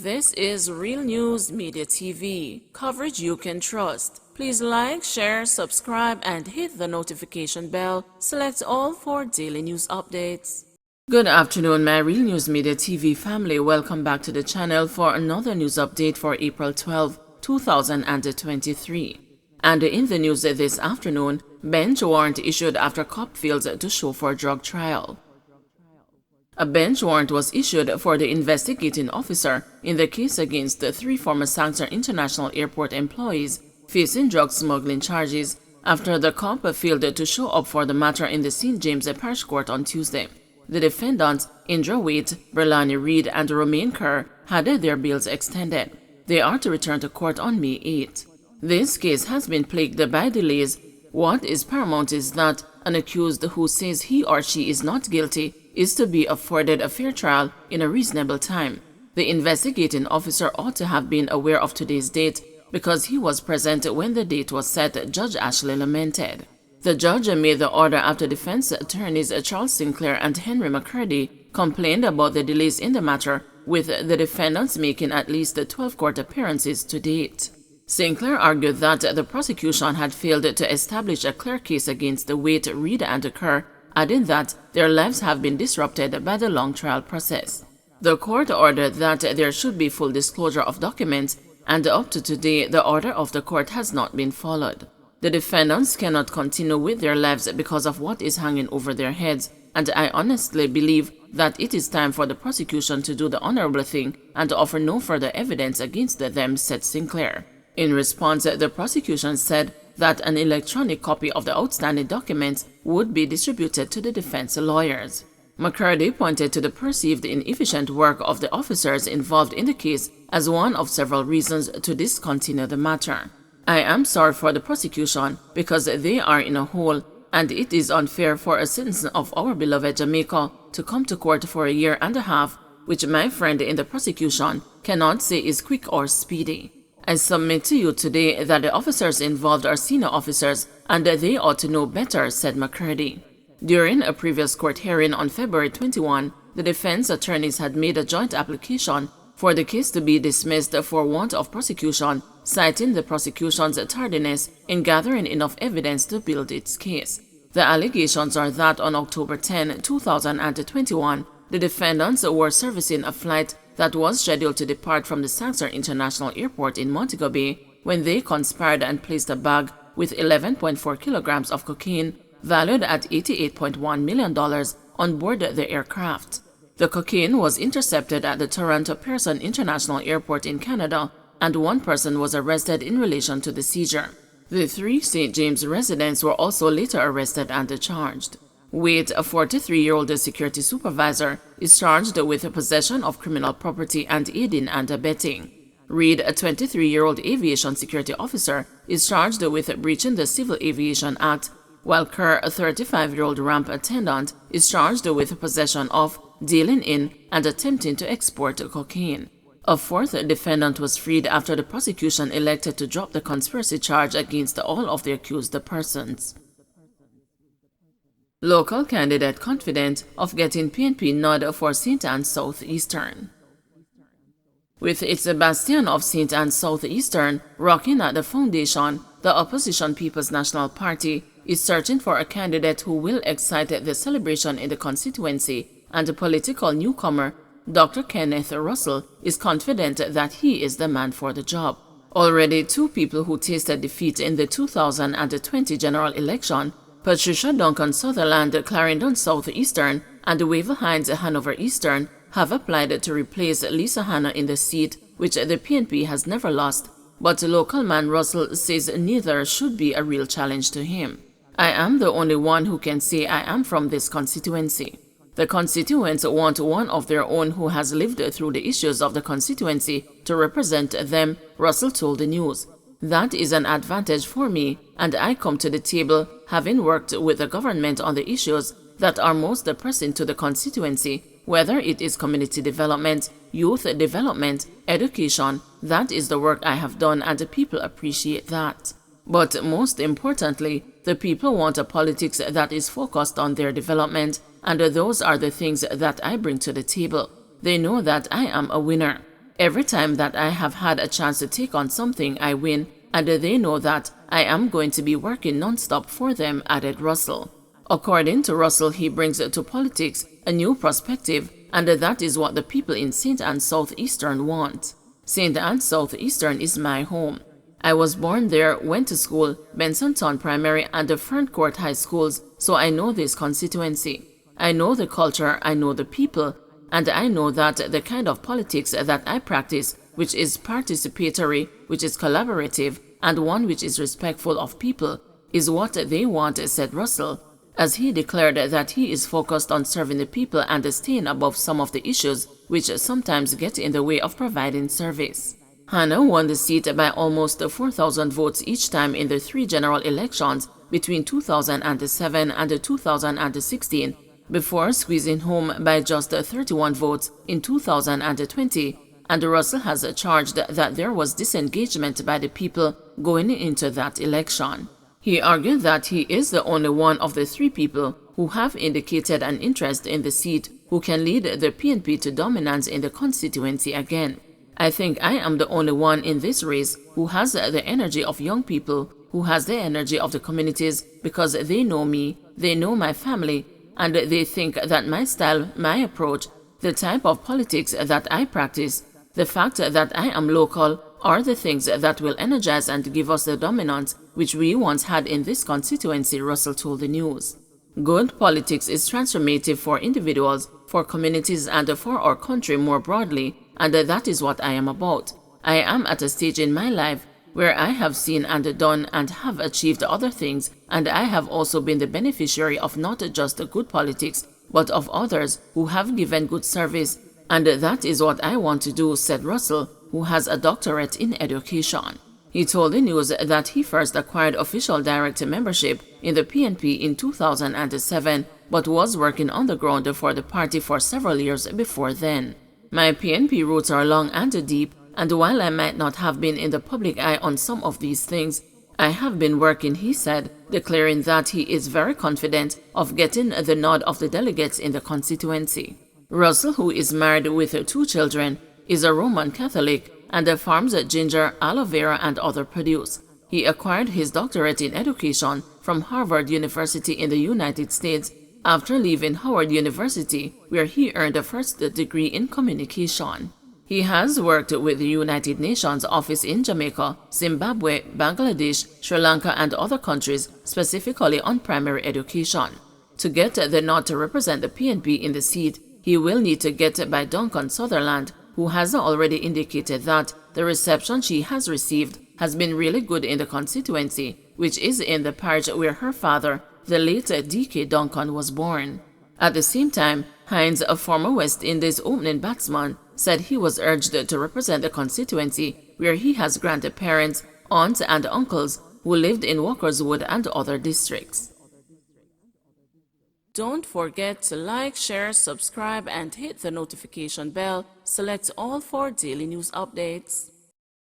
This is Real News Media TV, coverage you can trust. Please like, share, subscribe, and hit the notification bell. Select all for daily news updates. Good afternoon, my Real News Media TV family. Welcome back to the channel for another news update for April 12, 2023. And in the news this afternoon, bench warrant issued after cop fails to show for drug trial. A bench warrant was issued for the investigating officer in the case against the three former Sanctor International Airport employees facing drug smuggling charges after the cop failed to show up for the matter in the St. James Parish Court on Tuesday. The defendants, Indra Waite, Berlani Reed, and Romaine Kerr, had their bails extended. They are to return to court on May 8. This case has been plagued by delays. What is paramount is that an accused who says he or she is not guilty is to be afforded a fair trial in a reasonable time. The investigating officer ought to have been aware of today's date because he was present when the date was set, Judge Ashley lamented. The judge made the order after defense attorneys Charles Sinclair and Henry McCurdy complained about the delays in the matter, with the defendants making at least 12 court appearances to date. Sinclair argued that the prosecution had failed to establish a clear case against the Waite, Reed, and Kerr, adding that their lives have been disrupted by the long trial process. The court ordered that there should be full disclosure of documents, and up to today, the order of the court has not been followed. The defendants cannot continue with their lives because of what is hanging over their heads, and I honestly believe that it is time for the prosecution to do the honorable thing and offer no further evidence against them, said Sinclair. In response, the prosecution said that an electronic copy of the outstanding documents would be distributed to the defense lawyers. McCurdy pointed to the perceived inefficient work of the officers involved in the case as one of several reasons to discontinue the matter. I am sorry for the prosecution because they are in a hole, and it is unfair for a citizen of our beloved Jamaica to come to court for a year and a half, which my friend in the prosecution cannot say is quick or speedy. I submit to you today that the officers involved are senior officers and they ought to know better, said McCurdy. During a previous court hearing on February 21, the defense attorneys had made a joint application for the case to be dismissed for want of prosecution, citing the prosecution's tardiness in gathering enough evidence to build its case. The allegations are that on October 10, 2021, the defendants were servicing a flight that was scheduled to depart from the Sanctor International Airport in Montego Bay when they conspired and placed a bag with 11.4 kilograms of cocaine valued at $88.1 million on board the aircraft. The cocaine was intercepted at the Toronto Pearson International Airport in Canada, and one person was arrested in relation to the seizure. The three St. James residents were also later arrested and charged. Waite, a 43-year-old security supervisor, is charged with possession of criminal property and aiding and abetting. Reed, a 23-year-old aviation security officer, is charged with breaching the Civil Aviation Act, while Kerr, a 35-year-old ramp attendant, is charged with possession of, dealing in, and attempting to export cocaine. A fourth defendant was freed after the prosecution elected to drop the conspiracy charge against all of the accused persons. Local candidate confident of getting PNP nod for St. Anne's Southeastern. With its bastion of St. Anne's Southeastern rocking at the foundation, the opposition People's National Party is searching for a candidate who will excite the celebration in the constituency, and the political newcomer, Dr. Kenneth Russell, is confident that he is the man for the job. Already two people who tasted defeat in the 2020 general election, Patricia Duncan Sutherland, Clarendon Southeastern, and Waver Hines Hanover Eastern, have applied to replace Lisa Hanna in the seat, which the PNP has never lost, but local man Russell says neither should be a real challenge to him. I am the only one who can say I am from this constituency. The constituents want one of their own who has lived through the issues of the constituency to represent them, Russell told the news. That is an advantage for me, and I come to the table having worked with the government on the issues that are most pressing to the constituency, whether it is community development, youth development, education. That is the work I have done, and the people appreciate that. But most importantly, the people want a politics that is focused on their development, and those are the things that I bring to the table. They know that I am a winner. Every time that I have had a chance to take on something, I win, and they know that I am going to be working non-stop for them," added Russell. According to Russell, he brings to politics a new perspective, and that is what the people in St. Anne Southeastern want. St. Anne Southeastern is my home. I was born there, went to school, Bensontown Primary and the Ferncourt High Schools, so I know this constituency. I know the culture, I know the people, and I know that the kind of politics that I practice, which is participatory, which is collaborative, and one which is respectful of people, is what they want, said Russell, as he declared that he is focused on serving the people and staying above some of the issues which sometimes get in the way of providing service. Hannah won the seat by almost 4,000 votes each time in the 3 general elections between 2007 and 2016, before squeezing home by just 31 votes in 2020, and Russell has charged that there was disengagement by the people going into that election. He argued that he is the only one of the 3 people who have indicated an interest in the seat who can lead the PNP to dominance in the constituency again. "I think I am the only one in this race who has the energy of young people, who has the energy of the communities, because they know me, they know my family, and they think that my style, my approach, the type of politics that I practice, the fact that I am local, are the things that will energize and give us the dominance which we once had in this constituency," Russell told the news. "Good politics is transformative for individuals, for communities, and for our country more broadly, and that is what I am about. I am at a stage in my life where I have seen and done and have achieved other things, and I have also been the beneficiary of not just good politics, but of others who have given good service, and that is what I want to do," said Russell, who has a doctorate in education. He told the news that he first acquired official direct membership in the PNP in 2007, but was working on the ground for the party for several years before then. "My PNP roots are long and deep, and while I might not have been in the public eye on some of these things, I have been working," he said, declaring that he is very confident of getting the nod of the delegates in the constituency. Russell, who is married with 2 children, is a Roman Catholic and farms ginger, aloe vera, and other produce. He acquired his doctorate in education from Harvard University in the United States after leaving Howard University, where he earned a first degree in communication. He has worked with the United Nations office in Jamaica, Zimbabwe, Bangladesh, Sri Lanka, and other countries, specifically on primary education. To get the nod to represent the PNP in the seat, he will need to get by Duncan Sutherland, who has already indicated that the reception she has received has been really good in the constituency, which is in the parish where her father, the late D.K. Duncan, was born. At the same time, Hines, a former West Indies opening batsman, said he was urged to represent the constituency where he has grandparents, aunts, and uncles who lived in Walkerswood and other districts. Don't forget to like, share, subscribe, and hit the notification bell. Select all for daily news updates.